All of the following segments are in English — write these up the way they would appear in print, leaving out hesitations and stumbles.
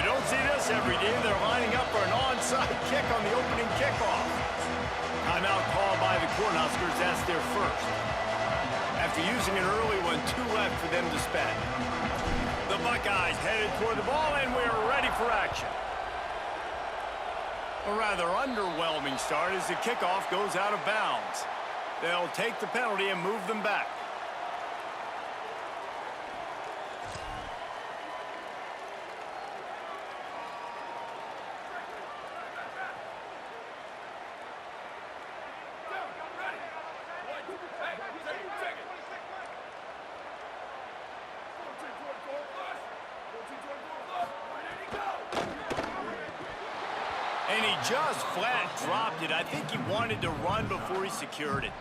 You don't see this every day. They're lining up for an onside kick on the opening kickoff. Timeout called by the Cornhuskers. That's their first. After using an early one, 2 left for them to spend. The Buckeyes headed toward the ball, and we're ready for action. A rather underwhelming start as the kickoff goes out of bounds. They'll take the penalty and move them back. And he just flat dropped it. I think he wanted to run before he secured it.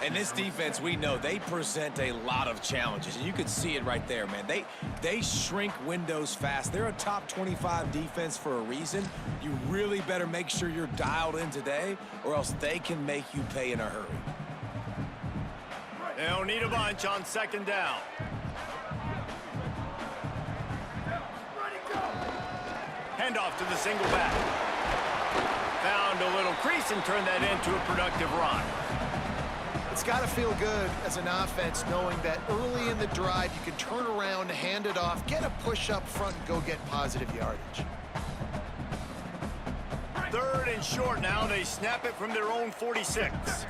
And this defense, we know, they present a lot of challenges. And you can see it right there, man. They shrink windows fast. They're a top 25 defense for a reason. You really better make sure you're dialed in today, or else they can make you pay in a hurry. They'll need a bunch on second down. Handoff to the single back. Found a little crease and turned that into a productive run. It's got to feel good as an offense knowing that early in the drive you can turn around, hand it off, get a push up front, and go get positive yardage. 3rd and short now. They snap it from their own 46.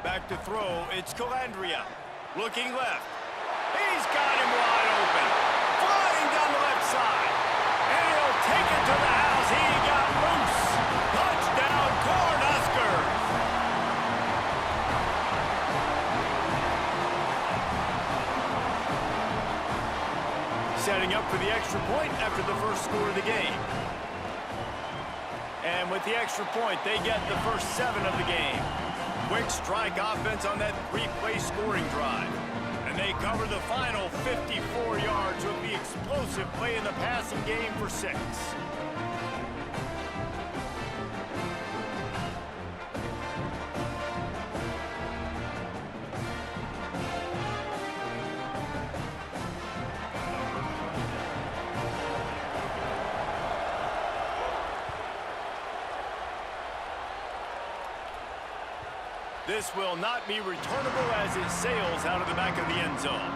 Back to throw, it's Calandria. Looking left. He's got him wide open. Flying down the left side. And he'll take it to the house. He got loose. Touchdown, Cornhuskers. Setting up for the extra point after the first score of the game. And with the extra point, they get the first 7 of the game. Quick strike offense on that 3-play scoring drive. And they cover the final 54 yards with the explosive play in the passing game for 6. This will not be returnable as it sails out of the back of the end zone.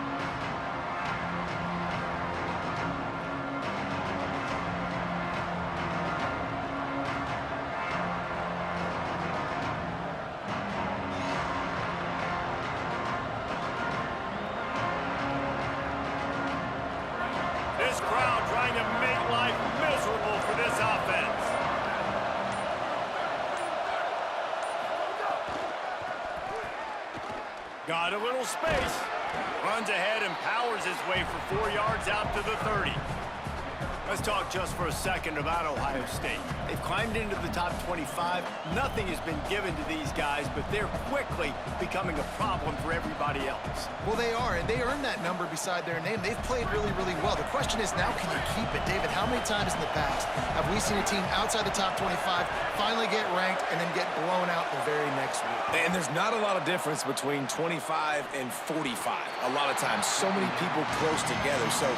This crowd trying to make life miserable for this offense. Got a little space. Runs ahead and powers his way for 4 yards out to the 30. Let's talk just for a second about Ohio State. They've climbed into the top 25. Nothing has been given to these guys, but they're quickly becoming a problem for everybody else. Well, they are, and they earned that number beside their name. They've played really, really well. The question is now, can you keep it? David, how many times in the past have we seen a team outside the top 25 finally get ranked and then get blown out the very next week? And there's not a lot of difference between 25 and 45 a lot of times. So many people close together. So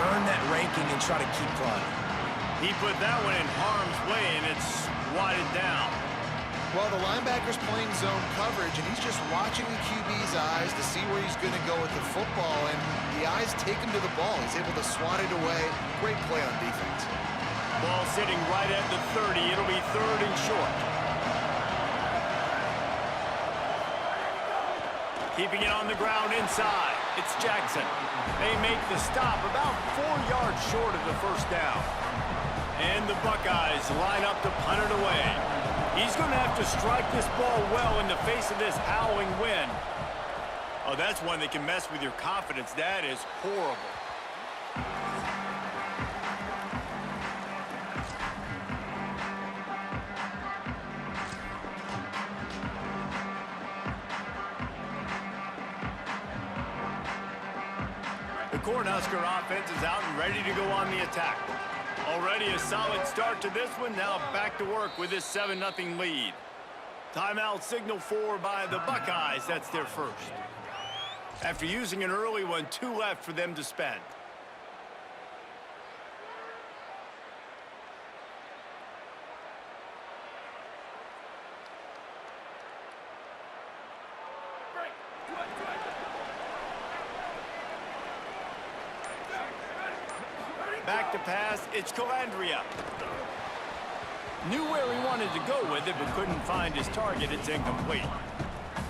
earn that ranking and try to keep climbing. He put that one in harm's way, and it's swatted down. Well, the linebacker's playing zone coverage, and he's just watching the QB's eyes to see where he's going to go with the football, and the eyes take him to the ball. He's able to swat it away. Great play on defense. Ball sitting right at the 30. It'll be 3rd and short. Keeping it on the ground inside. It's Jackson. They make the stop about 4 yards short of the first down. And the Buckeyes line up to punt it away. He's going to have to strike this ball well in the face of this howling wind. Oh, that's one that can mess with your confidence. That is horrible. The Cornhusker offense is out and ready to go on the attack. Already a solid start to this one. Now back to work with this 7-0 lead. Timeout signal for by the Buckeyes. That's their first. After using an early one, 2 left for them to spend. Back to pass, it's Calandria. Knew where he wanted to go with it, but couldn't find his target. It's incomplete.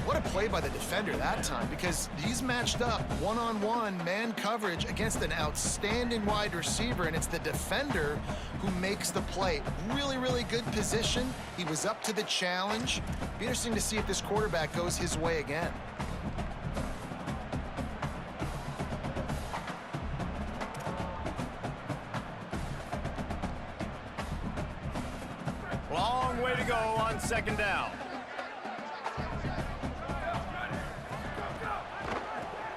What a play by the defender that time, because he's matched up one-on-one man coverage against an outstanding wide receiver, and it's the defender who makes the play. Really, really good position. He was up to the challenge. Be interesting to see if this quarterback goes his way again. Long way to go on second down.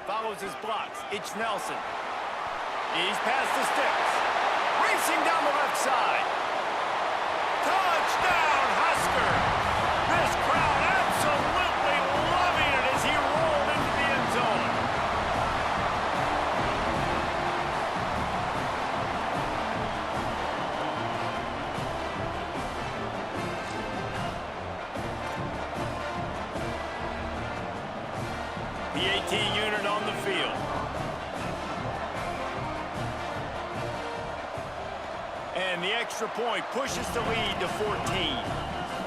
Follows his blocks. It's Nelson. He's past the sticks. Racing down the left side. Touchdown, Husker! This crowd absolutely loving it as he rolled into the end zone. The 18 unit on the field. And the extra point pushes the lead to 14.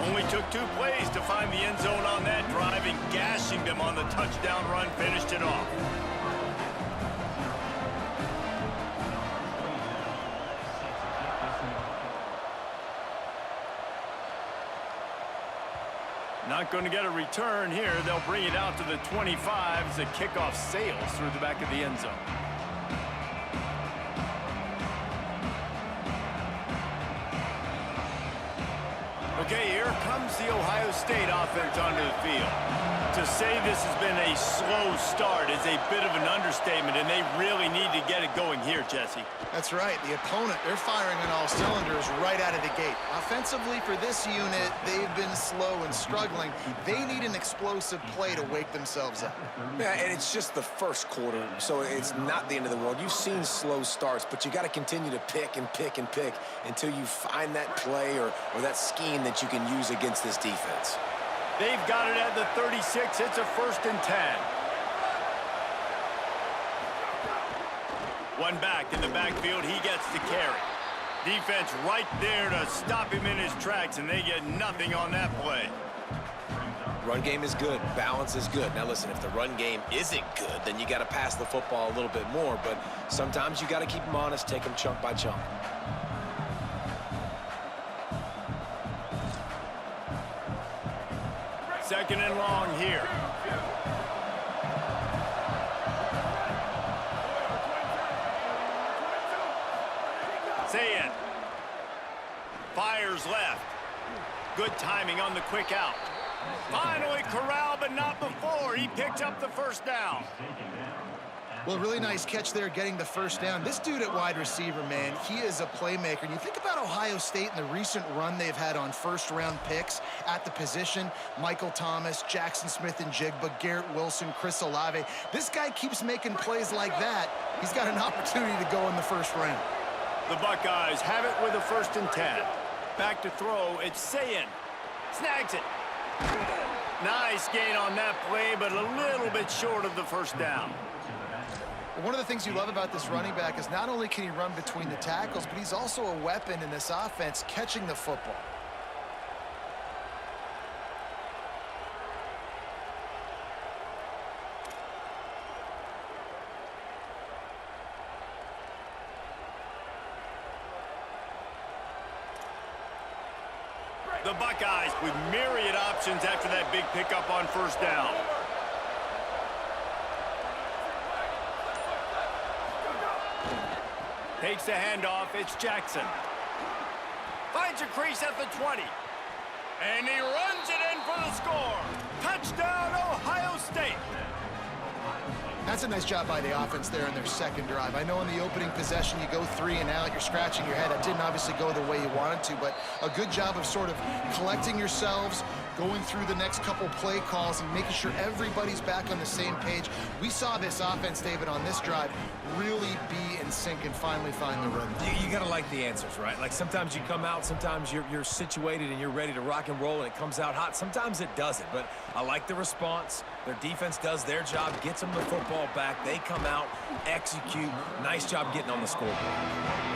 Only took 2 plays to find the end zone on that drive, and gashing them on the touchdown run finished it off. Not going to get a return here. They'll bring it out to the 25 as the kickoff sails through the back of the end zone. Okay, here comes the Ohio State offense onto the field. To say this has been a slow start is a bit of an understatement, and they really need to get it going here, Jesse. That's right. The opponent, they're firing on all cylinders right out of the gate. Offensively, for this unit, they've been slow and struggling. They need an explosive play to wake themselves up. Yeah, and it's just the first quarter, so it's not the end of the world. You've seen slow starts, but you got to continue to pick and pick and pick until you find that play or that scheme that you can use against this defense. They've got it at the 36. It's a 1st and 10. One back in the backfield. He gets the carry. Defense right there to stop him in his tracks, and they get nothing on that play. Run game is good. Balance is good. Now, listen, if the run game isn't good, then you got to pass the football a little bit more. But sometimes you got to keep them honest, take them chunk by chunk. Second and long here. Say it. Fires left. Good timing on the quick out. Finally corralled, but not before. He picked up the 1st down. Well, really nice catch there, getting the 1st down. This dude at wide receiver, man, he is a playmaker. And you think about Ohio State and the recent run they've had on 1st-round picks at the position. Michael Thomas, Jackson Smith-Njigba, Garrett Wilson, Chris Olave. This guy keeps making plays like that. He's got an opportunity to go in the 1st round. The Buckeyes have it with a 1st and 10. Back to throw, it's Sayin. Snags it. Nice gain on that play, but a little bit short of the 1st down. One of the things you love about this running back is not only can he run between the tackles, but he's also a weapon in this offense, catching the football. The Buckeyes with myriad options after that big pickup on 1st down. Takes the handoff, it's Jackson. Finds a crease at the 20. And he runs it in for the score. Touchdown, Ohio State. That's a nice job by the offense there in their second drive. I know in the opening possession you go 3 and out, you're scratching your head. That didn't obviously go the way you wanted to, but a good job of sort of collecting yourselves, going through the next couple play calls and making sure everybody's back on the same page. We saw this offense, David, on this drive really be in sync and finally find the rhythm. You got to like the answers, right? Like sometimes you come out, sometimes you're situated and you're ready to rock and roll and it comes out hot. Sometimes it doesn't, but I like the response. Their defense does their job, gets them the football back. They come out, execute. Nice job getting on the scoreboard.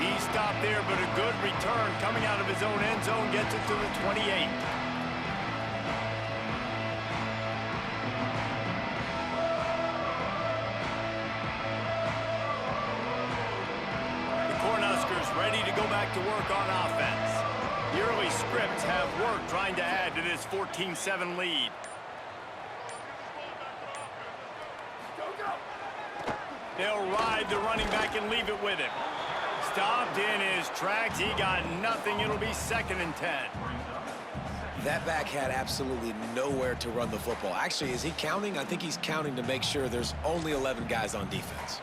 He stopped there, but a good return coming out of his own end zone gets it to the 28. Ready to go back to work on offense. The early scripts have worked trying to add to this 14-7 lead. They'll ride the running back and leave it with him. Stopped in his tracks. He got nothing. It'll be 2nd and 10. That back had absolutely nowhere to run the football. Actually, is he counting? I think he's counting to make sure there's only 11 guys on defense.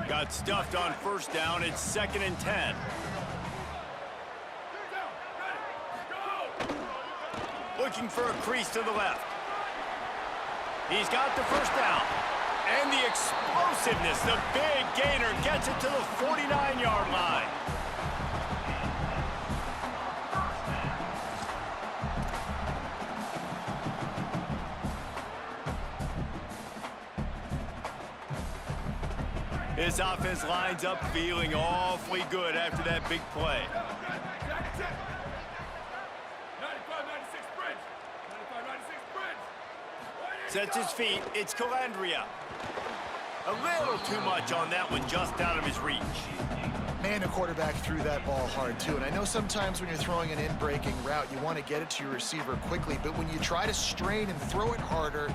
Got stuffed on 1st down. It's 2nd and 10. Looking for a crease to the left. He's got the 1st down. And the explosiveness, the big gainer gets it to the 49-yard line. This offense lines up feeling awfully good after that big play. 95-96 bridge. 95-96 bridge. Sets his feet. It's Calandria. A little too much on that one, just out of his reach. Man, the quarterback threw that ball hard, too. And I know sometimes when you're throwing an in-breaking route, you want to get it to your receiver quickly. But when you try to strain and throw it harder,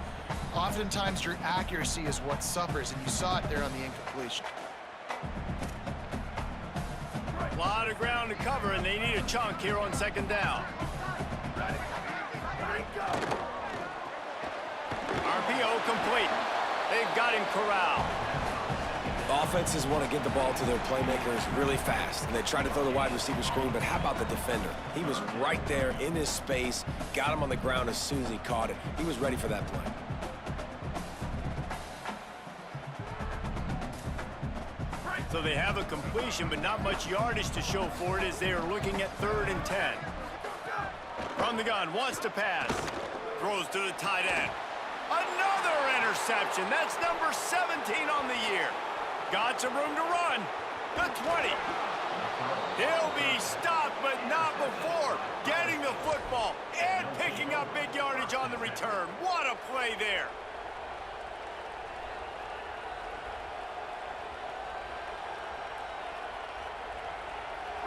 oftentimes your accuracy is what suffers. And you saw it there on the incompletion. A lot of ground to cover, and they need a chunk here on 2nd down. RPO complete. They've got him corralled. Offenses want to get the ball to their playmakers really fast, and they try to throw the wide receiver screen, but how about the defender? He was right there in his space, got him on the ground as soon as he caught it. He was ready for that play. So they have a completion, but not much yardage to show for it as they are looking at 3rd and 10. From the gun, wants to pass. Throws to the tight end. Another interception. That's number 17 on the year. Got some room to run. The 20. He'll be stopped, but not before getting the football and picking up big yardage on the return. What a play there.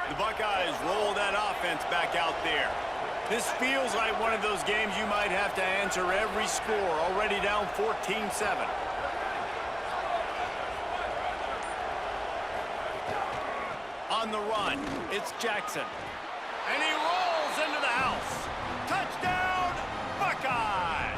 The Buckeyes roll that offense back out there. This feels like one of those games you might have to answer every score, already down 14-7. On the run, it's Jackson. And he rolls into the house. Touchdown, Buckeye!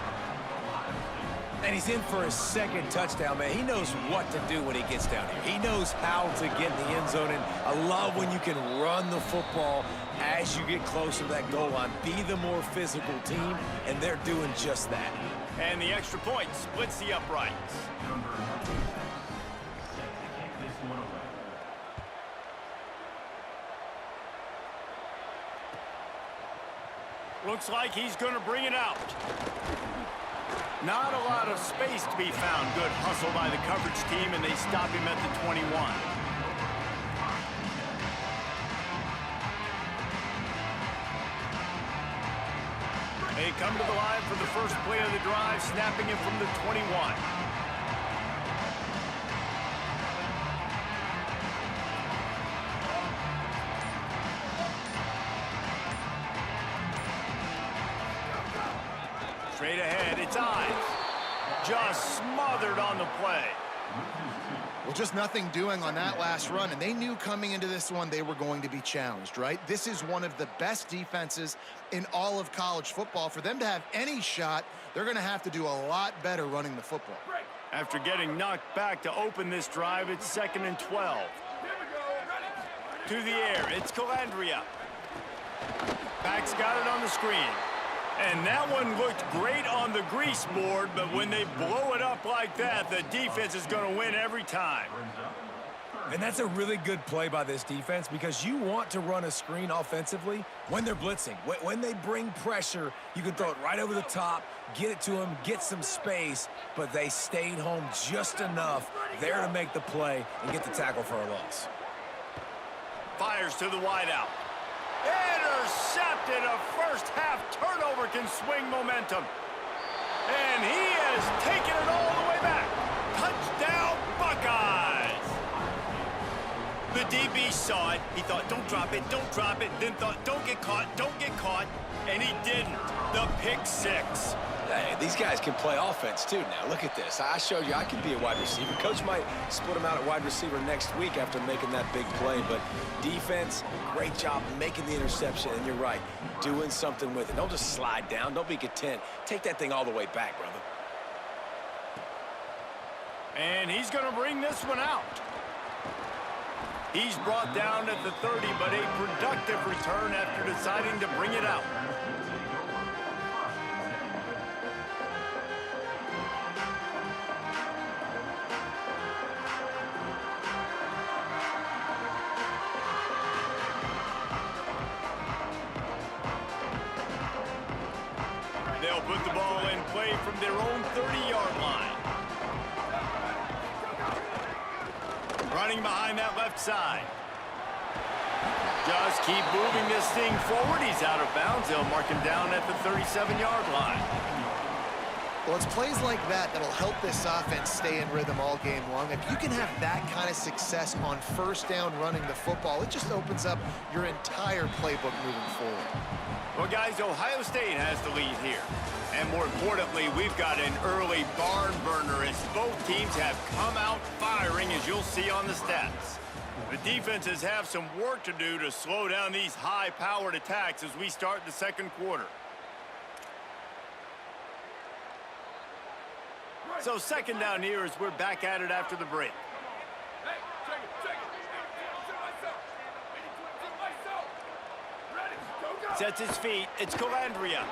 And he's in for his 2nd touchdown, man. He knows what to do when he gets down here. He knows how to get in the end zone, and I love when you can run the football as you get closer to that goal line. Be the more physical team, and they're doing just that. And the extra point splits the uprights. Looks like he's going to bring it out. Not a lot of space to be found. Good hustle by the coverage team, and they stop him at the 21. They come to the line for the first play of the drive, snapping it from the 21. Straight ahead, it's Ives. Just smothered on the play. Well, just nothing doing on that last run, and they knew coming into this one they were going to be challenged, right? This is one of the best defenses in all of college football. For them to have any shot, they're going to have to do a lot better running the football. After getting knocked back to open this drive, it's 2nd and 12. To the air, it's Calandria. Back's got it on the screen. And that one looked great on the grease board, but when they blow it up like that, the defense is going to win every time. And that's a really good play by this defense because you want to run a screen offensively when they're blitzing. When they bring pressure, you can throw it right over the top, get it to them, get some space, but they stayed home just enough there to make the play and get the tackle for a loss. Fires to the wideout. Intercepted. A first-half turnover can swing momentum. And he has taken it all the way back. Touchdown, Buckeyes. The DB saw it. He thought, don't drop it, don't drop it. Then thought, don't get caught, don't get caught. And he didn't. The pick six. Hey, these guys can play offense, too, now. Look at this. I showed you I can be a wide receiver. Coach might split him out at wide receiver next week after making that big play. But defense, great job making the interception. And you're right, doing something with it. Don't just slide down. Don't be content. Take that thing all the way back, brother. And he's going to bring this one out. He's brought down at the 30, but a productive return after deciding to bring it out. They'll put the ball in play from their own 30-yard line. Running behind that left side. Just keep moving this thing forward. He's out of bounds. They'll mark him down at the 37-yard line. Well, it's plays like that that'll help this offense stay in rhythm all game long. If you can have that kind of success on first down running the football, it just opens up your entire playbook moving forward. Well, guys, Ohio State has the lead here. And more importantly, we've got an early barn burner as both teams have come out firing, as you'll see on the stats. The defenses have some work to do to slow down these high-powered attacks as we start the second quarter. So second down here as we're back at it after the break. Sets his feet. It's Calandria.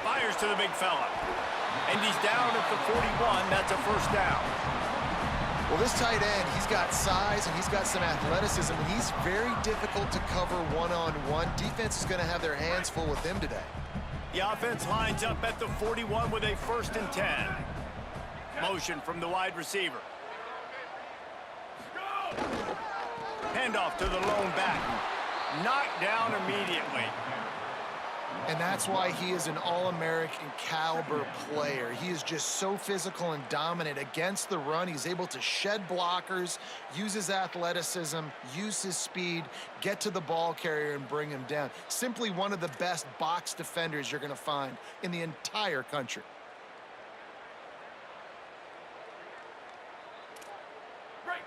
Fires to the big fella. And he's down at the 41. That's a first down. Well, this tight end, he's got size and he's got some athleticism, and he's very difficult to cover one-on-one. Defense is going to have their hands full with him today. The offense lines up at the 41 with a 1st and 10. Motion from the wide receiver. Handoff to the lone back. Knocked down immediately. And that's why he is an All-American caliber player. He is just so physical and dominant against the run. He's able to shed blockers, use his athleticism, use his speed, get to the ball carrier and bring him down. Simply one of the best box defenders you're going to find in the entire country.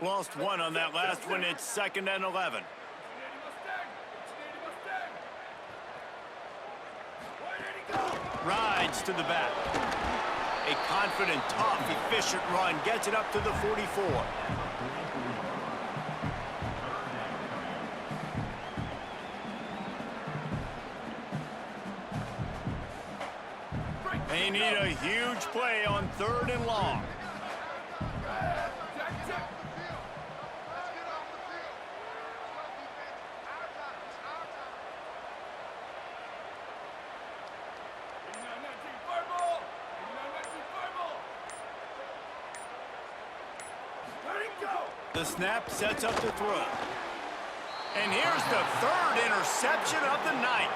Lost one on that last one. It's 2nd and 11. Rides to the back. A confident, tough, efficient run. Gets it up to the 44. They need a huge play on 3rd and long. The snap sets up the throw. And here's the 3rd interception of the night.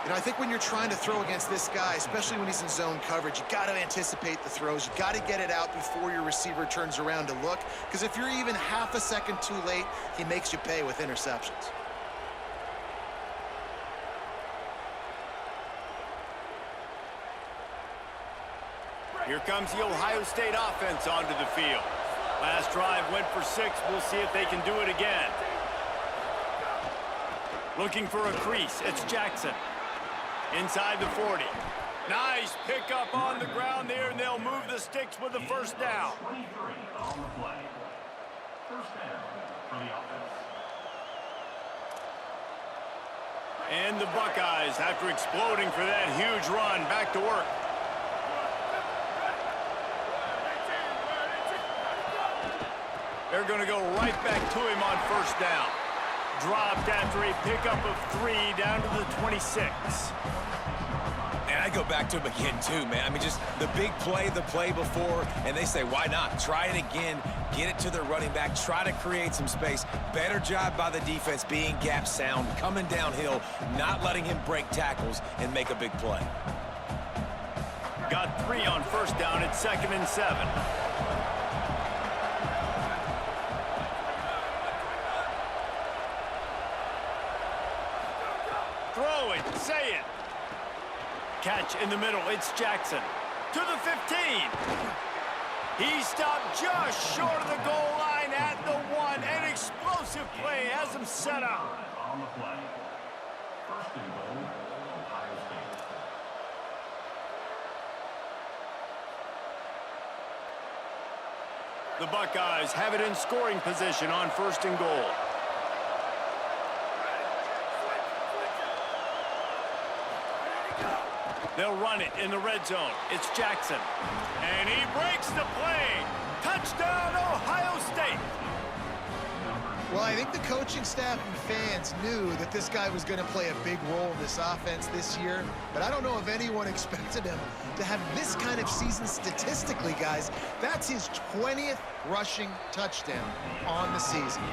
You know, I think when you're trying to throw against this guy, especially when he's in zone coverage, you got to anticipate the throws. You got to get it out before your receiver turns around to look. Because if you're even half a second too late, he makes you pay with interceptions. Here comes the Ohio State offense onto the field. Last drive went for 6. We'll see if they can do it again. Looking for a crease. It's Jackson. Inside the 40. Nice pickup on the ground there, and they'll move the sticks with the first down. 23 on the play. First down for the offense. And the Buckeyes, after exploding for that huge run, back to work. They're going to go right back to him on first down. Dropped after a pickup of 3 down to the 26. And I go back to him again, too, man. I mean, just the big play, the play before, and they say, why not? Try it again, get it to their running back, try to create some space. Better job by the defense being gap sound, coming downhill, not letting him break tackles and make a big play. Got 3 on first down at 2nd and 7. Throw it, say it. Catch in the middle, it's Jackson. To the 15. He stopped just short of the goal line at the 1. An explosive play has him set up. On the play. First and goal, Ohio State. The Buckeyes have it in scoring position on 1st and goal. They'll run it in the red zone. It's Jackson. And he breaks the play. Touchdown, Ohio State. Well, I think the coaching staff and fans knew that this guy was going to play a big role in this offense this year, but I don't know if anyone expected him to have this kind of season statistically, guys. That's his 20th rushing touchdown on the season.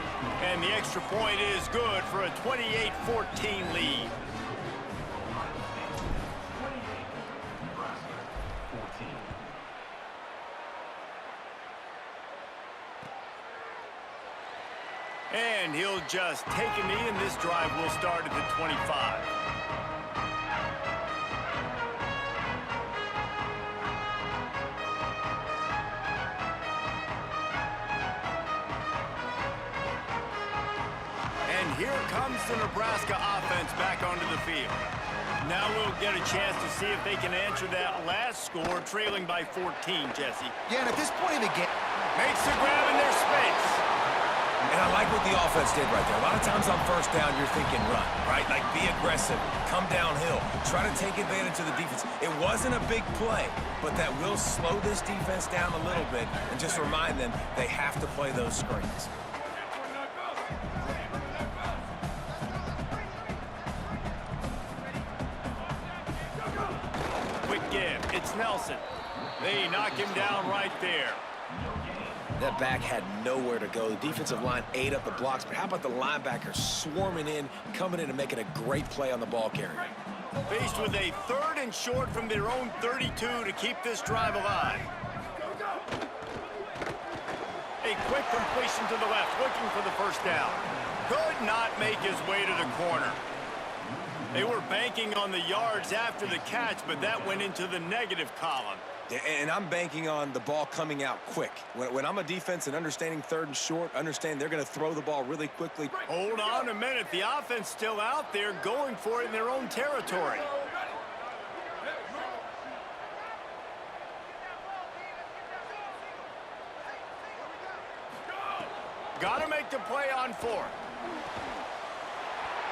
And the extra point is good for a 28-14 lead. And he'll just take a knee, and this drive will start at the 25. And here comes the Nebraska offense back onto the field. Now we'll get a chance to see if they can answer that last score, trailing by 14, Jesse. Yeah, and at this point in the game, Makes the grab in their space. And I like what the offense did right there. A lot of times on first down, you're thinking run, right? Like be aggressive, come downhill, try to take advantage of the defense. It wasn't a big play, but that will slow this defense down a little bit and just remind them they have to play those screens. Quick give. It's Nelson. They knock him down right there. That back had nowhere to go. The defensive line ate up the blocks, but how about the linebackers swarming in, coming in and making a great play on the ball carrier? Faced with a 3rd and short from their own 32 to keep this drive alive. A quick completion to the left, looking for the first down. Could not make his way to the corner. They were banking on the yards after the catch, but that went into the negative column. And I'm banking on the ball coming out quick. When I'm a defense and understanding 3rd and short, understand they're going to throw the ball really quickly. Hold on a minute. The offense still out there going for it in their own territory. Got to make the play on 4th.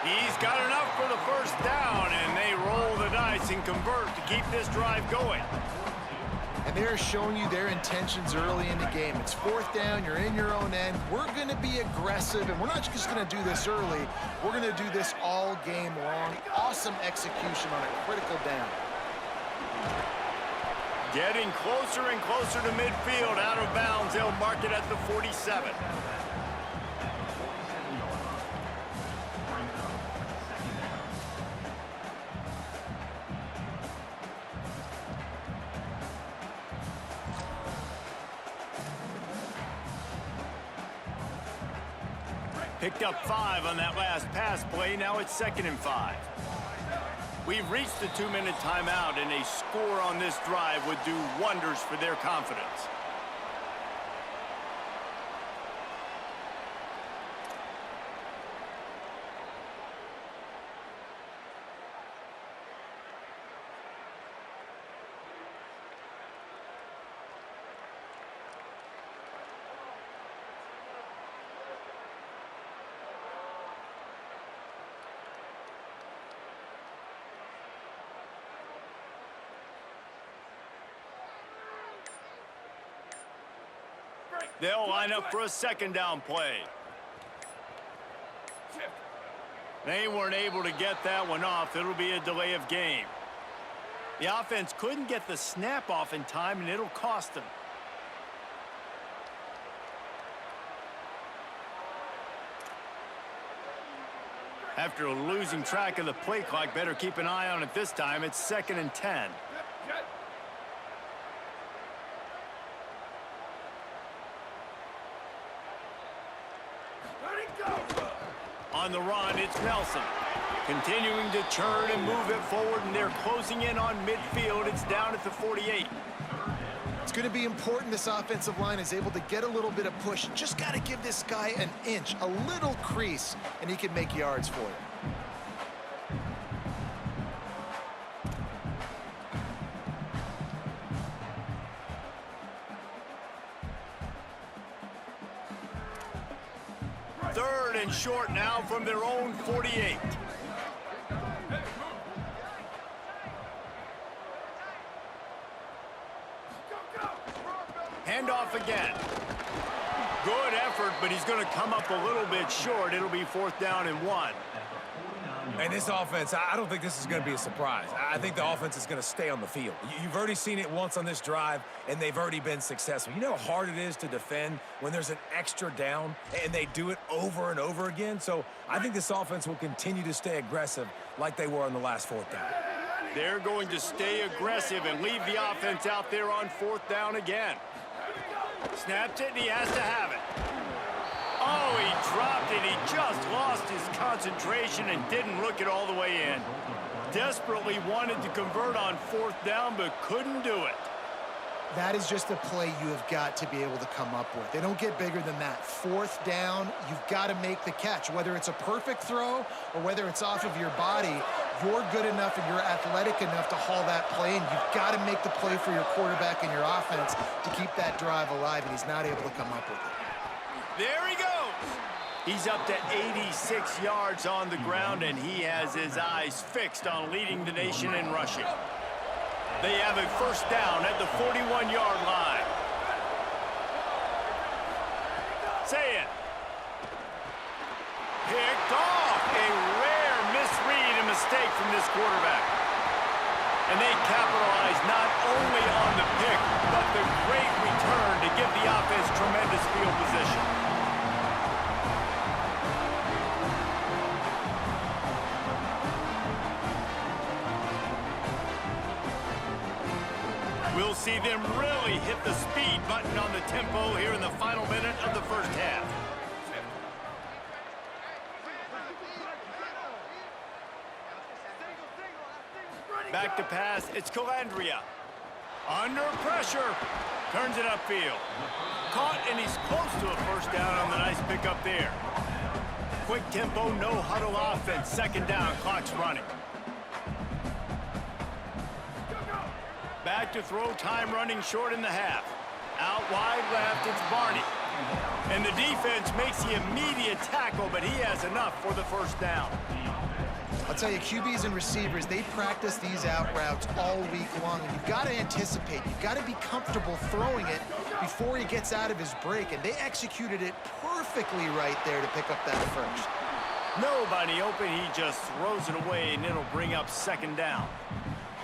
He's got enough for the first down, and they roll the dice and convert to keep this drive going. and they're showing you their intentions early in the game. It's 4th down, you're in your own end. We're going to be aggressive, and we're not just going to do this early. We're going to do this all game long. Awesome execution on a critical down. Getting closer and closer to midfield, out of bounds. They'll mark it at the 47. Picked up 5 on that last pass play. Now it's 2nd and 5. We've reached the 2-minute timeout, and a score on this drive would do wonders for their confidence. They'll line up for a second down play. They weren't able to get that one off. It'll be a delay of game. The offense couldn't get the snap off in time, and it'll cost them. After losing track of the play clock, better keep an eye on it this time. It's 2nd and 10. On the run, it's Nelson. Continuing to churn and move it forward, and they're closing in on midfield. It's down at the 48. It's going to be important this offensive line is able to get a little bit of push. Just got to give this guy an inch, a little crease, and he can make yards for you. Third and short now from their own 48. Handoff again. Good effort, but he's going to come up a little bit short. It'll be 4th down and 1. And this offense, I don't think this is going to be a surprise. I think the offense is going to stay on the field. You've already seen it once on this drive, and they've already been successful. You know how hard it is to defend when there's an extra down, and they do it over and over again? So I think this offense will continue to stay aggressive like they were on the last 4th down. They're going to stay aggressive and leave the offense out there on 4th down again. Snapped it, and he has to have it. Oh, he dropped it. He just lost his concentration and didn't look it all the way in. Desperately wanted to convert on 4th down, but couldn't do it. That is just a play you have got to be able to come up with. They don't get bigger than that. 4th down, you've got to make the catch. Whether it's a perfect throw or whether it's off of your body, you're good enough and you're athletic enough to haul that play, and you've got to make the play for your quarterback and your offense to keep that drive alive, and he's not able to come up with it. There he goes. He's up to 86 yards on the ground, and he has his eyes fixed on leading the nation in rushing. They have a 1st down at the 41-yard line. Say it. Picked off. A rare misread and mistake from this quarterback. And they capitalize not only on the pick, but the great return to give the offense tremendous field position. We'll see them really hit the speed button on the tempo here in the final minute of the 1st half. Back to pass, it's Calandria. Under pressure, turns it upfield. Caught, and he's close to a 1st down on the nice pickup there. Quick tempo, no huddle offense. 2nd down, clock's running. Back to throw, time running short in the half. Out wide left, it's Barney. And the defense makes the immediate tackle, but he has enough for the 1st down. I'll tell you, QBs and receivers, they practice these out routes all week long, and you've got to anticipate. You've got to be comfortable throwing it before he gets out of his break, and they executed it perfectly right there to pick up that 1st. Nobody open, he just throws it away, and it'll bring up 2nd down.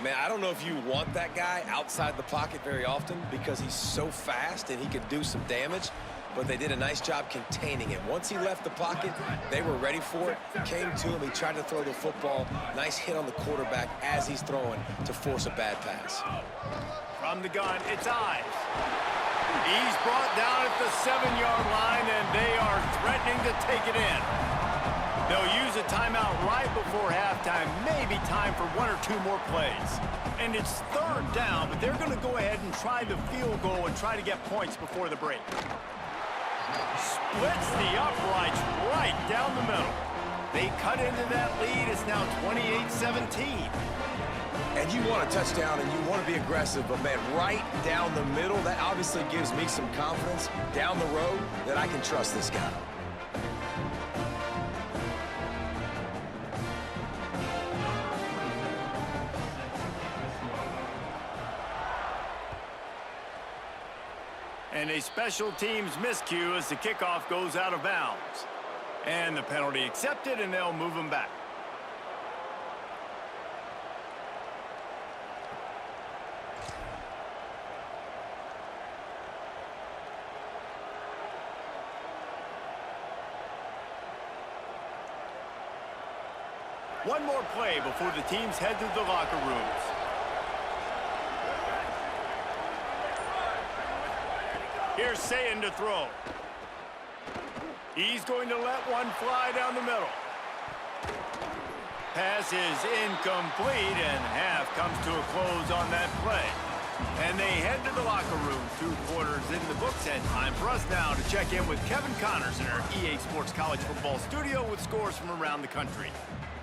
Man, I don't know if you want that guy outside the pocket very often because he's so fast and he can do some damage, but they did a nice job containing him. Once he left the pocket, they were ready for it, came to him, he tried to throw the football. Nice hit on the quarterback as he's throwing to force a bad pass. From the gun, it's Ives. He's brought down at the 7-yard line, and they are threatening to take it in. They'll use a timeout right before halftime, maybe time for 1 or 2 more plays. And it's 3rd down, but they're going to go ahead and try the field goal and try to get points before the break. Splits the uprights right down the middle. They cut into that lead. It's now 28-17. And you want a touchdown and you want to be aggressive, but man, right down the middle, that obviously gives me some confidence down the road that I can trust this guy. And a special teams miscue as the kickoff goes out of bounds. And the penalty accepted, and they'll move him back. One more play before the teams head to the locker rooms. Here's Sayin to throw. He's going to let one fly down the middle. Pass is incomplete, and half comes to a close on that play. And they head to the locker room. 2 quarters in the books, and time for us now to check in with Kevin Connors in our EA Sports College Football studio with scores from around the country.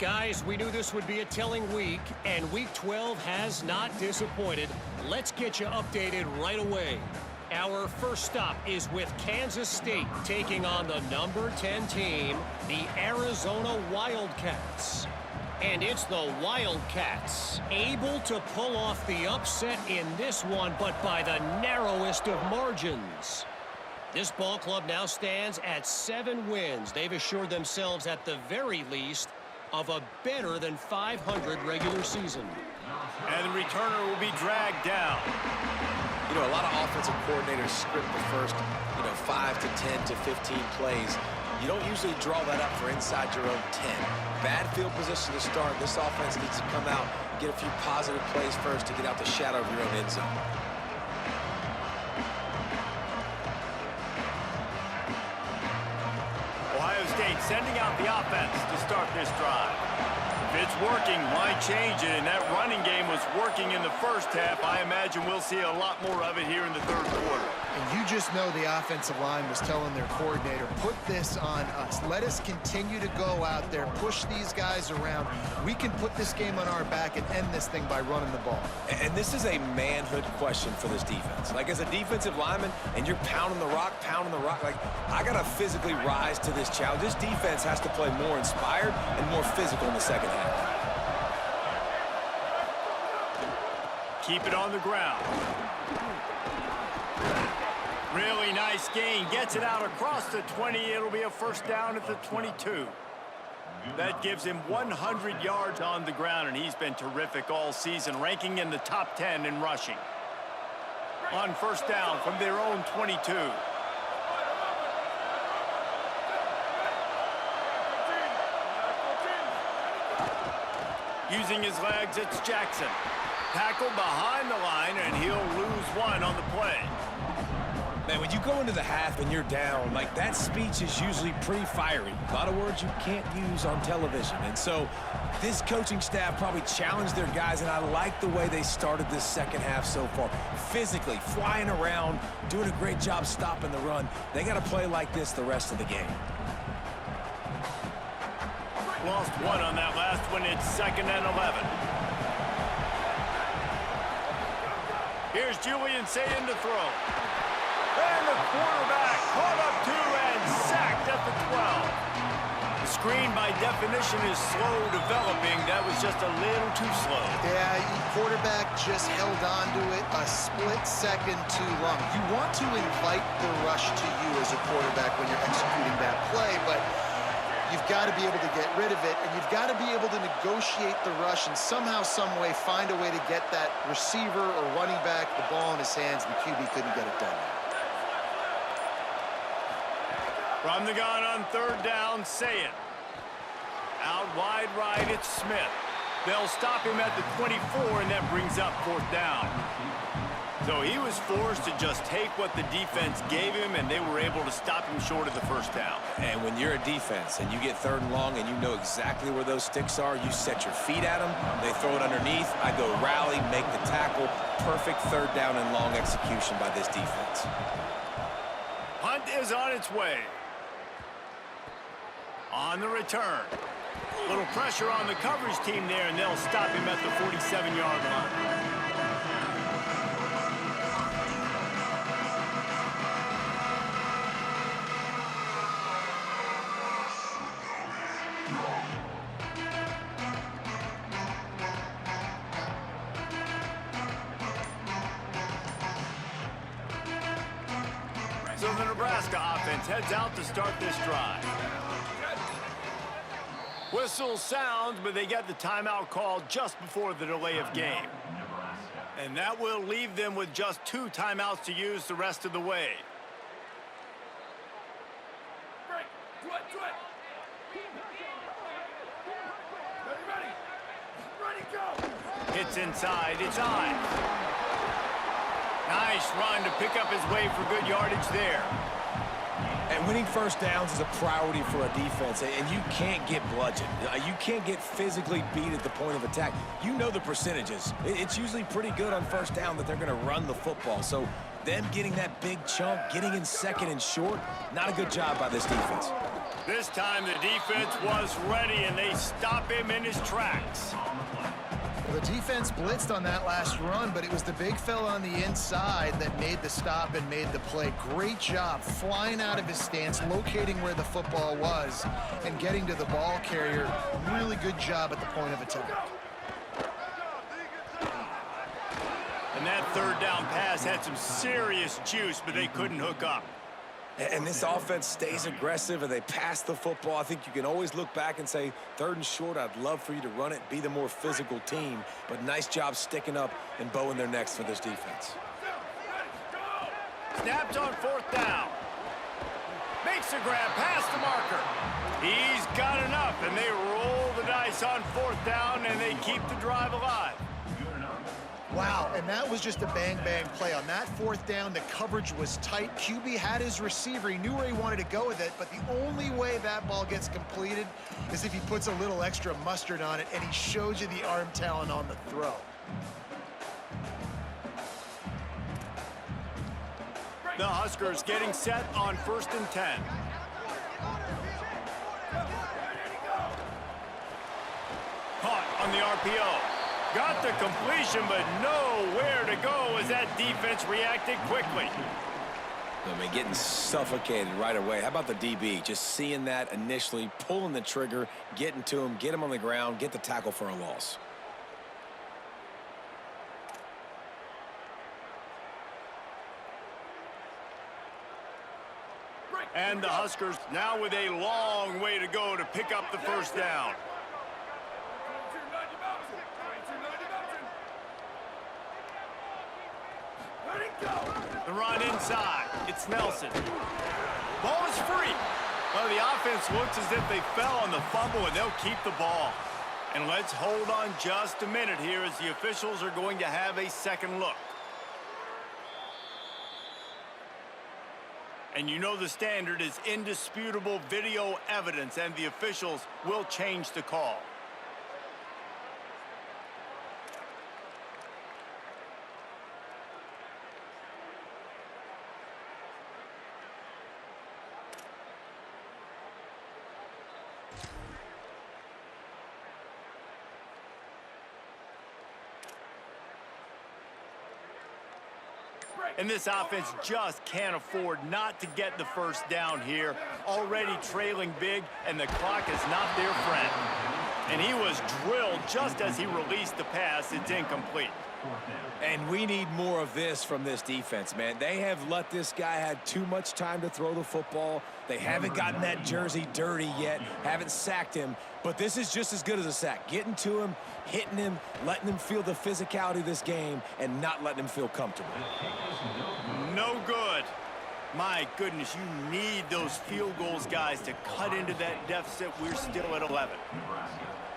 Guys, we knew this would be a telling week, and Week 12 has not disappointed. Let's get you updated right away. Our first stop is with Kansas State taking on the number 10 team, the Arizona Wildcats. And it's the Wildcats able to pull off the upset in this one, but by the narrowest of margins. This ball club now stands at 7 wins. They've assured themselves at the very least of a better than 500 regular season. And the returner will be dragged down. You know, a lot of offensive coordinators script the first, 5 to 10 to 15 plays. You don't usually draw that up for inside your own 10. Bad field position to start. This offense needs to come out, get a few positive plays first to get out the shadow of your own end zone. Ohio State sending out the offense to start this drive. If it's working, why change it? And that running game was working in the first half. I imagine we'll see a lot more of it here in the third quarter. And you just know the offensive line was telling their coordinator, put this on us. Let us continue to go out there, push these guys around. We can put this game on our back and end this thing by running the ball. And this is a manhood question for this defense. Like, as a defensive lineman, and you're pounding the rock, like, I got to physically rise to this challenge. This defense has to play more inspired and more physical in the second half. Keep it on the ground. Really nice gain. Gets it out across the 20. It'll be a first down at the 22. That gives him 100 yards on the ground, and he's been terrific all season, ranking in the top 10 in rushing. On first down from their own 22. Using his legs, it's Jackson. Tackled behind the line, and he'll lose one on the play. Man, when you go into the half and you're down, like, that speech is usually pretty fiery. A lot of words you can't use on television. And so this coaching staff probably challenged their guys, and I like the way they started this second half so far. Physically, flying around, doing a great job stopping the run. They got to play like this the rest of the game. Lost one on that last one. It's 2nd and 11. Here's Julian Sayin to throw. And the quarterback caught up to and sacked at the 12. The screen, by definition, is slow developing. That was just a little too slow. Yeah, quarterback just held on to it a split second too long. You want to invite the rush to you as a quarterback when you're executing that play, but you've got to be able to get rid of it, and you've got to be able to negotiate the rush and somehow, some way, find a way to get that receiver or running back the ball in his hands. The QB couldn't get it done. From the gun on 3rd down, Sayin. Out wide right, it's Smith. They'll stop him at the 24, and that brings up 4th down. So he was forced to just take what the defense gave him, and they were able to stop him short of the 1st down. And when you're a defense and you get 3rd and long and you know exactly where those sticks are, you set your feet at them, they throw it underneath, I go rally, make the tackle. Perfect 3rd down and long execution by this defense. Hunt is on its way. On the return. Little pressure on the coverage team there, and they'll stop him at the 47-yard line. the Nebraska offense heads out to start this drive. Whistle sounds, but they get the timeout called just before the delay of game. And that will leave them with just 2 timeouts to use the rest of the way. Hits inside, it's on. Nice run to pick up his way for good yardage there. And winning first downs is a priority for a defense, and you can't get bludgeoned. You can't get physically beat at the point of attack. You know the percentages. It's usually pretty good on first down that they're going to run the football. So them getting that big chunk, getting in second and short, not a good job by this defense. This time the defense was ready, and they stop him in his tracks. The defense blitzed on that last run, but it was the big fella on the inside that made the stop and made the play. Great job flying out of his stance, locating where the football was, and getting to the ball carrier. Really good job at the point of attack. And that third down pass had some serious juice, but they couldn't hook up. And this offense stays aggressive, and they pass the football. I think you can always look back and say, 3rd and short, I'd love for you to run it, be the more physical team. But nice job sticking up and bowing their necks for this defense. Snapped on 4th down. Makes a grab past the marker. He's got enough, and they roll the dice on 4th down, and they keep the drive alive. Wow, and that was just a bang-bang play. On that 4th down, the coverage was tight. QB had his receiver. He knew where he wanted to go with it, but the only way that ball gets completed is if he puts a little extra mustard on it, and he shows you the arm talent on the throw. The Huskers getting set on 1st and 10. Caught on the RPO. Got the completion, but nowhere to go as that defense reacted quickly. I mean, getting suffocated right away. How about the DB? Just seeing that initially, pulling the trigger, getting to him, get him on the ground, get the tackle for a loss. And the Huskers now with a long way to go to pick up the first down. The run inside. It's Nelson. Ball is free. Well, the offense looks as if they fell on the fumble, and they'll keep the ball. And let's hold on just a minute here as the officials are going to have a second look. And you know the standard is indisputable video evidence, and the officials will change the call. And this offense just can't afford not to get the first down here. Already trailing big, and the clock is not their friend. And he was drilled just as he released the pass. It's incomplete. And we need more of this from this defense, man. They have let this guy have too much time to throw the football. They haven't gotten that jersey dirty yet, haven't sacked him. But this is just as good as a sack. Getting to him, hitting him, letting him feel the physicality of this game, and not letting him feel comfortable. No good. My goodness, you need those field goals, guys, to cut into that deficit. We're still at 11.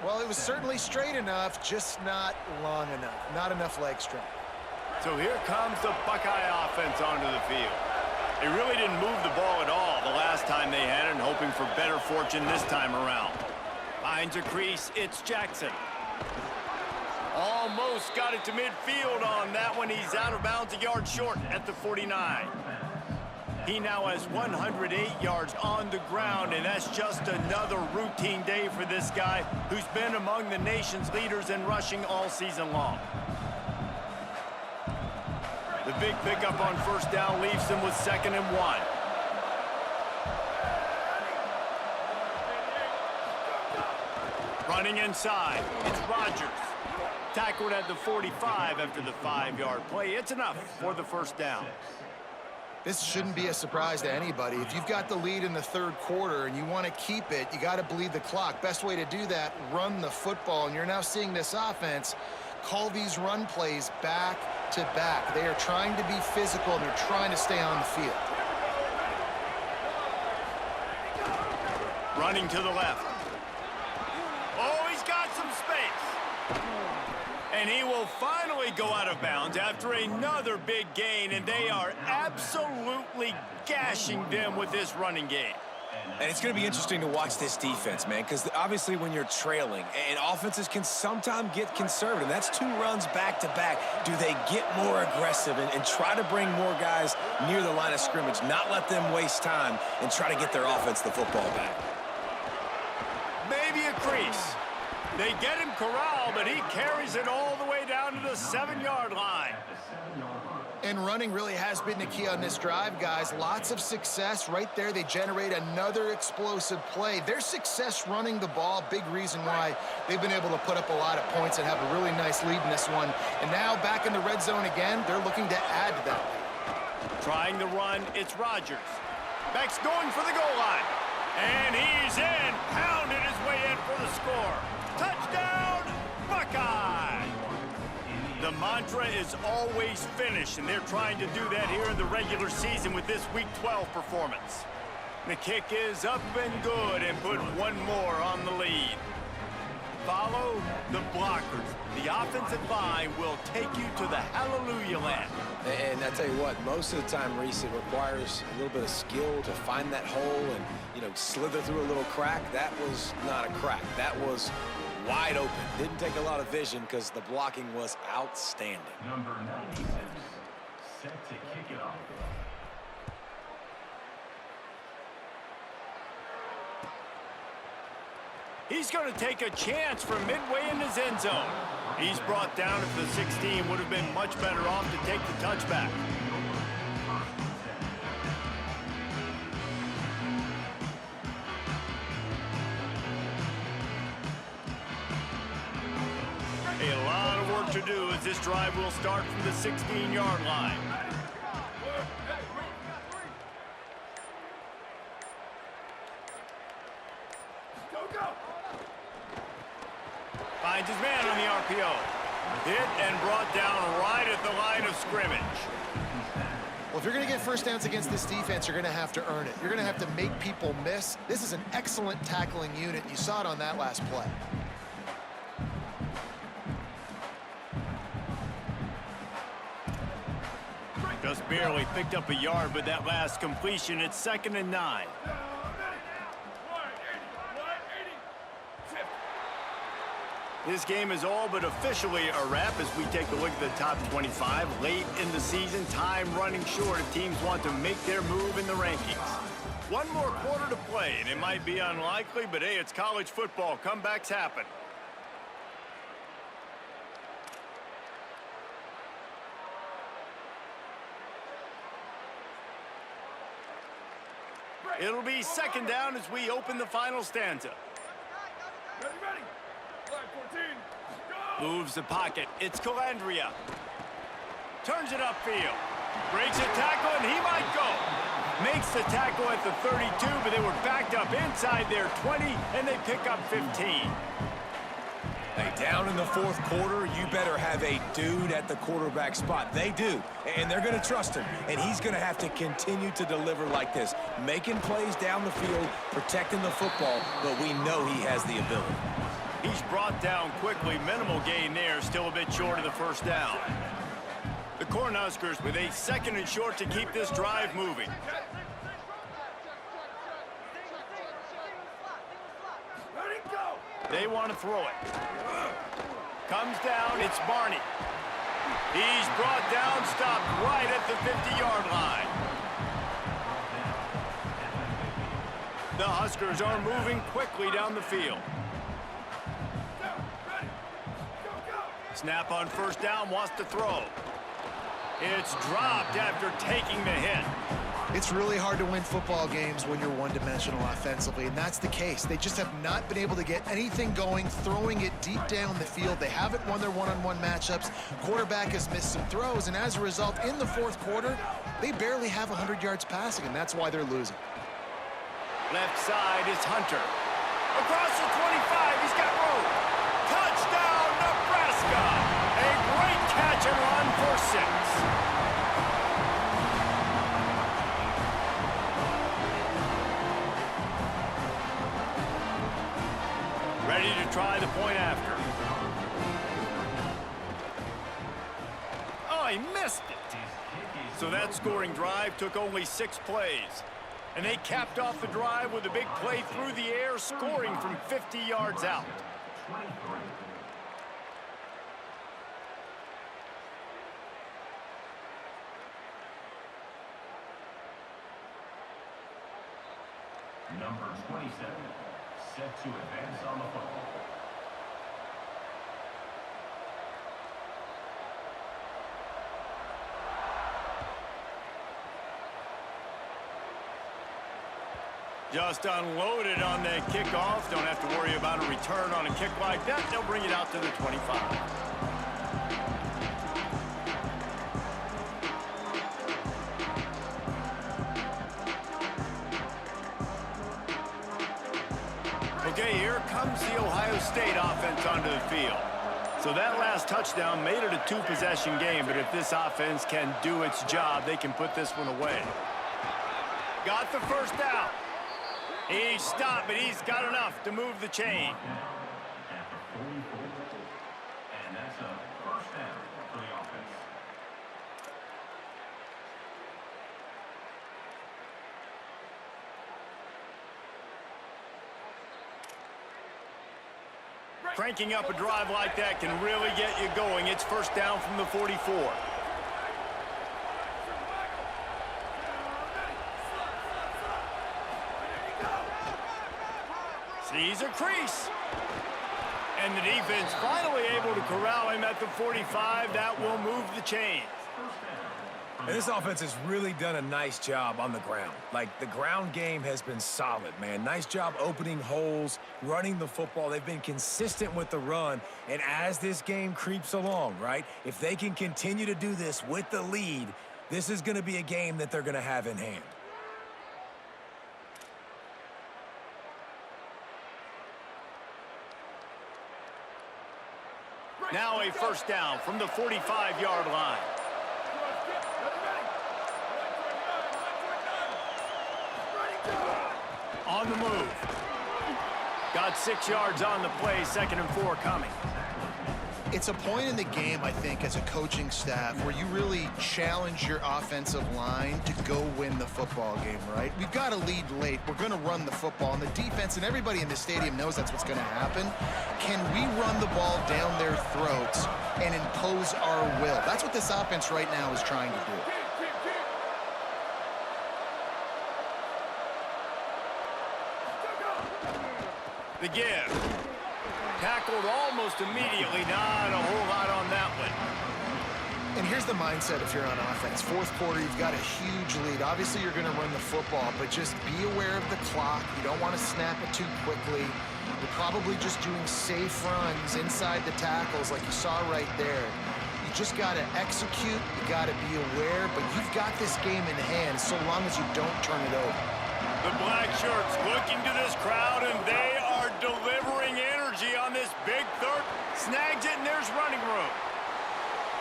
Well, it was certainly straight enough, just not long enough. Not enough leg strength. So here comes the Buckeye offense onto the field. They really didn't move the ball at all the last time they had it, and hoping for better fortune this time around. Finds a crease, it's Jackson. Almost got it to midfield on that one. He's out of bounds, a yard short at the 49. He now has 108 yards on the ground, and that's just another routine day for this guy who's been among the nation's leaders in rushing all season long. The big pickup on first down leaves him with 2nd and 1. Running inside, it's Rodgers. Tackled at the 45 after the 5-yard play. It's enough for the first down. This shouldn't be a surprise to anybody. If you've got the lead in the third quarter and you want to keep it, you got to bleed the clock. Best way to do that, run the football. And you're now seeing this offense call these run plays back to back. They are trying to be physical, and they're trying to stay on the field. Running to the left. Oh, he's got some space. And he will finally go out of bounds after another big gain, and they are absolutely gashing them with this running game. And it's going to be interesting to watch this defense, man, because obviously when you're trailing, and offenses can sometimes get conservative. That's 2 runs back-to-back. Do they get more aggressive and try to bring more guys near the line of scrimmage, not let them waste time, and try to get their offense the football back? Maybe a crease. They get him corralled, but he carries it all the way down to the 7-yard line. And running really has been the key on this drive, guys. Lots of success right there. They generate another explosive play. Their success running the ball, big reason why they've been able to put up a lot of points and have a really nice lead in this one. And now back in the red zone again, they're looking to add to that lead. Trying the run, it's Rodgers. Beck's going for the goal line. And he's in, pounded his way in for the score. Touchdown, Buckeye! The mantra is always finish, and they're trying to do that here in the regular season with this Week 12 performance. The kick is up and good, and put one more on the lead. Follow the blockers. The offensive line will take you to the hallelujah land. And I tell you what, most of the time, Reese, it requires a little bit of skill to find that hole and, slither through a little crack. That was not a crack. That was wide open. Didn't take a lot of vision because the blocking was outstanding. Number 96, set to kick it off. He's going to take a chance from midway in his end zone. He's brought down at the 16. Would have been much better off to take the touchback. A lot of work to do as this drive will start from the 16-yard line. Finds his man on the RPO. Hit and brought down right at the line of scrimmage. Well, if you're going to get first downs against this defense, you're going to have to earn it. You're going to have to make people miss. This is an excellent tackling unit. You saw it on that last play. Just barely picked up a yard with that last completion. It's 2nd and 9. This game is all but officially a wrap as we take a look at the top 25. Late in the season, time running short if teams want to make their move in the rankings. One more quarter to play, and it might be unlikely, but hey, it's college football. Comebacks happen. It'll be 2nd down as we open the final stanza. Ready, ready. Line 14. Go! Moves the pocket. It's Calandria. Turns it upfield. Breaks a tackle, and he might go. Makes the tackle at the 32, but they were backed up inside their 20, and they pick up 15. Hey, down in the 4th quarter, you better have a dude at the quarterback spot. They do, and they're going to trust him, and he's going to have to continue to deliver like this, making plays down the field, protecting the football, but we know he has the ability. He's brought down quickly. Minimal gain there, still a bit short of the 1st down. The Cornhuskers with a 2nd and short to keep this drive moving. Ready, go! They want to throw it. Comes down, it's Barney. He's brought down, stopped right at the 50-yard line. The Huskers are moving quickly down the field. Snap on 1st down, wants to throw. It's dropped after taking the hit. It's really hard to win football games when you're one-dimensional offensively, and that's the case. They just have not been able to get anything going, throwing it deep down the field. They haven't won their one-on-one matchups. Quarterback has missed some throws, and as a result, in the fourth quarter, they barely have 100 yards passing, and that's why they're losing. Left side is Hunter. Across the 25, he's got room. Touchdown, Nebraska! A great catch and run for 6. Ready to try the point after. Oh, he missed it. So that scoring drive took only 6 plays. And they capped off the drive with a big play through the air, scoring from 50 yards out. Number 27, set to advance on the football. Just unloaded on that kickoff. Don't have to worry about a return on a kick like that. They'll bring it out to the 25. Okay, here comes the Ohio State offense onto the field. So that last touchdown made it a 2-possession game, but if this offense can do its job, they can put this one away. Got the first down. He stopped, but he's got enough to move the chain. At the 44, and that's a first down for the offense. Cranking up a drive like that can really get you going. It's first down from the 44. Sees a crease. And the defense finally able to corral him at the 45. That will move the chains. And this offense has really done a nice job on the ground. Like, the ground game has been solid, man. Nice job opening holes, running the football. They've been consistent with the run. And as this game creeps along, right, if they can continue to do this with the lead, this is going to be a game that they're going to have in hand. Now a first down from the 45-yard line. On the move. Got 6 yards on the play, 2nd and 4 coming. It's a point in the game, I think, as a coaching staff where you really challenge your offensive line to go win the football game, right? We've got to lead late. We're going to run the football. And the defense and everybody in the stadium knows that's what's going to happen. Can we run the ball down their throats and impose our will? That's what this offense right now is trying to do. The give. Tackled almost immediately. Not a whole lot on that one. And here's the mindset if you're on offense. Fourth quarter, you've got a huge lead. Obviously, you're going to run the football, but just be aware of the clock. You don't want to snap it too quickly. You're probably just doing safe runs inside the tackles like you saw right there. You just got to execute. You got to be aware, but you've got this game in hand so long as you don't turn it over. The black shirts looking to this crowd, and they are delivering energy on this big third. Snags it, and there's running room.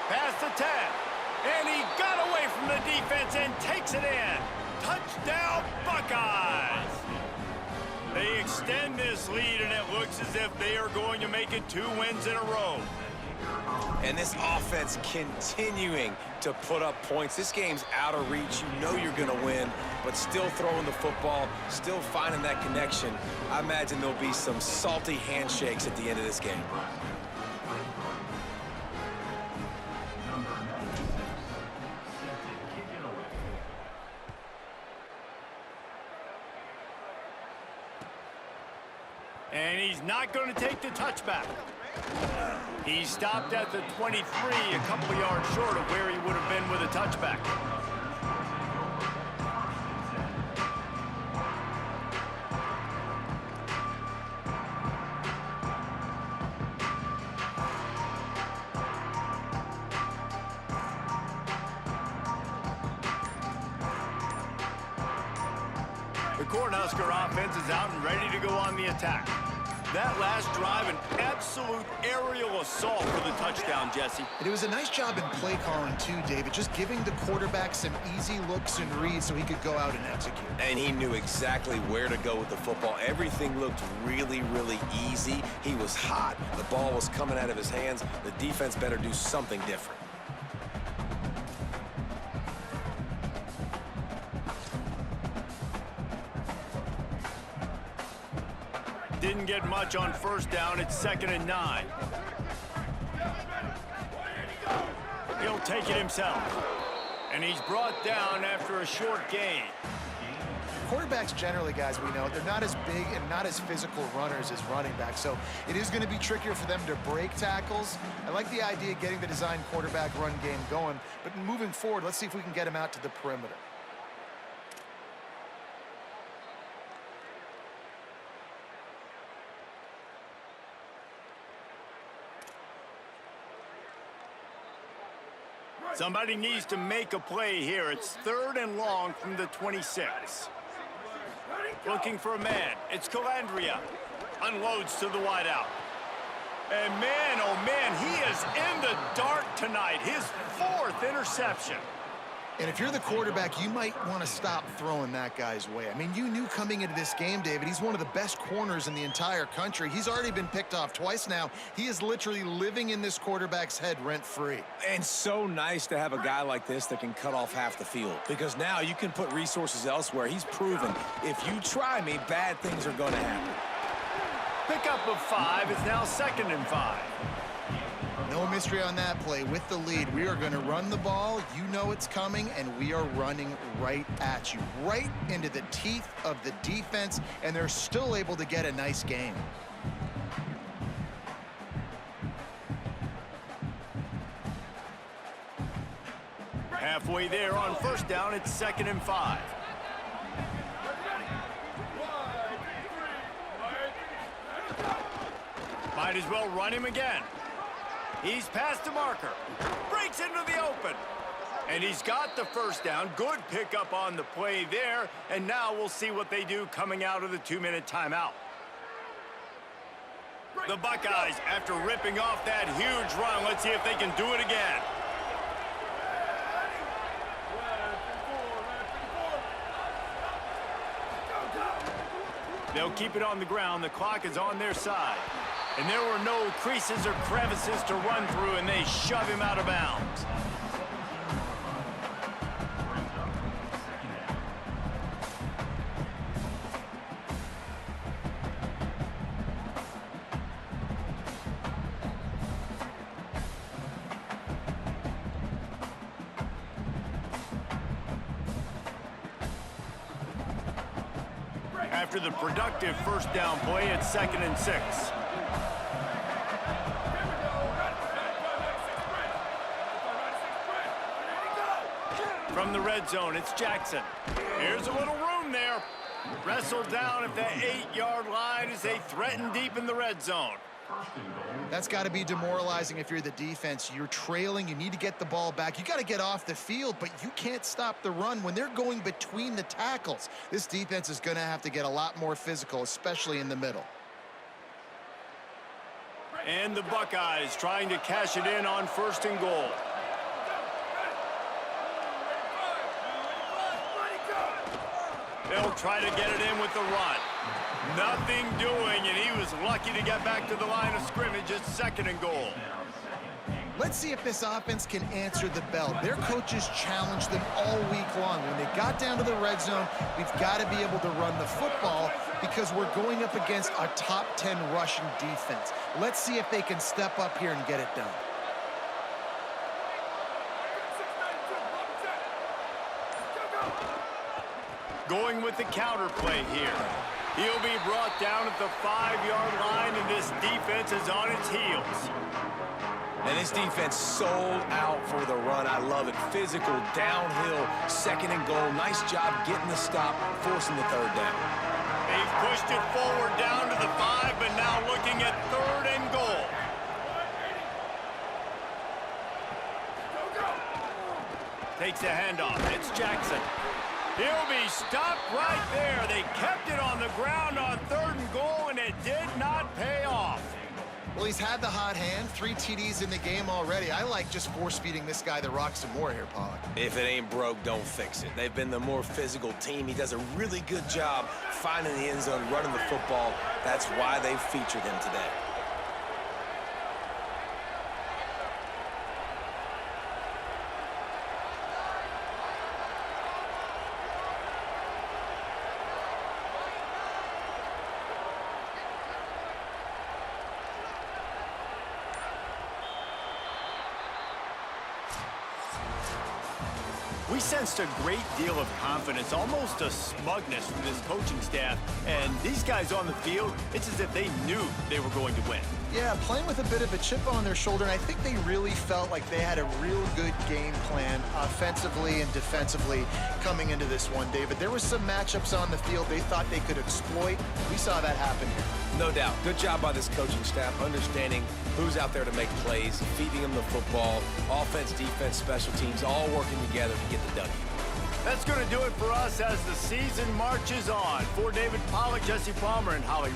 Past the 10, and he got away from the defense and takes it in. Touchdown, Buckeyes! They extend this lead, and it looks as if they are going to make it 2 wins in a row. And this offense continuing to put up points. This game's out of reach. You know you're going to win, but still throwing the football, still finding that connection. I imagine there'll be some salty handshakes at the end of this game. And he's not going to take the touchback. He stopped at the 23, a couple of yards short of where he would have been with a touchback. Cornhusker offense is out and ready to go on the attack. That last drive, an absolute aerial assault for the touchdown, Jesse. It was a nice job in play calling too, David, just giving the quarterback some easy looks and reads so he could go out and execute. And he knew exactly where to go with the football. Everything looked really, really easy. He was hot. The ball was coming out of his hands. The defense better do something different. Didn't get much on first down. It's 2nd and 9. He'll take it himself. And he's brought down after a short gain. Quarterbacks generally, guys, we know, they're not as big and not as physical runners as running backs, so it is going to be trickier for them to break tackles. I like the idea of getting the design quarterback run game going, but moving forward, let's see if we can get him out to the perimeter. Somebody needs to make a play here. It's 3rd and long from the 26. Looking for a man. It's Calandria. Unloads to the wideout. And man, oh man, he is in the dark tonight. His 4th interception. And if you're the quarterback, you might want to stop throwing that guy's way. I mean, you knew coming into this game, David, he's one of the best corners in the entire country. He's already been picked off twice now. He is literally living in this quarterback's head rent-free. And so nice to have a guy like this that can cut off half the field, because now you can put resources elsewhere. He's proven if you try me, bad things are going to happen. Pickup of 5 is now 2nd and 5. No mystery on that play. With the lead, we are going to run the ball. You know it's coming, and we are running right at you, right into the teeth of the defense, and they're still able to get a nice game. Halfway there on first down, it's 2nd and 5. Might as well run him again. He's past the marker. Breaks into the open. And he's got the first down. Good pickup on the play there. And now we'll see what they do coming out of the 2-minute timeout. The Buckeyes, after ripping off that huge run, let's see if they can do it again. They'll keep it on the ground. The clock is on their side. And there were no creases or crevices to run through, and they shove him out of bounds. After the productive first down play, it's 2nd and 6. From the red zone, it's Jackson. Here's a little room there. Wrestled down at the 8-yard line as they threaten deep in the red zone. That's got to be demoralizing if you're the defense. You're trailing. You need to get the ball back. You got to get off the field, but you can't stop the run when they're going between the tackles. This defense is going to have to get a lot more physical, especially in the middle. And the Buckeyes trying to cash it in on 1st and goal. They'll try to get it in with the run. Nothing doing, and he was lucky to get back to the line of scrimmage at 2nd and goal. Let's see if this offense can answer the bell. Their coaches challenged them all week long. When they got down to the red zone, we've got to be able to run the football because we're going up against our top 10 rushing defense. Let's see if they can step up here and get it done. Going with the counter play here. He'll be brought down at the 5-yard line, and this defense is on its heels. And this defense sold out for the run. I love it. Physical, downhill, 2nd and goal. Nice job getting the stop, forcing the 3rd down. They've pushed it forward down to the 5, but now looking at 3rd and goal. Takes a handoff. It's Jackson. He'll be stopped right there. They kept it on the ground on 3rd and goal, and it did not pay off. Well, he's had the hot hand, 3 TDs in the game already. I like just force-feeding this guy the rock some more here, Pollock. If it ain't broke, don't fix it. They've been the more physical team. He does a really good job finding the end zone, running the football. That's why they featured him today. We sensed a great deal of confidence, almost a smugness from this coaching staff. And these guys on the field, it's as if they knew they were going to win. Yeah, playing with a bit of a chip on their shoulder, and I think they really felt like they had a real good game plan offensively and defensively coming into this one, David. There were some matchups on the field they thought they could exploit. We saw that happen here. No doubt. Good job by this coaching staff, understanding who's out there to make plays, feeding them the football, offense, defense, special teams, all working together to get the W. That's going to do it for us as the season marches on. For David Pollock, Jesse Palmer, and Holly Rose.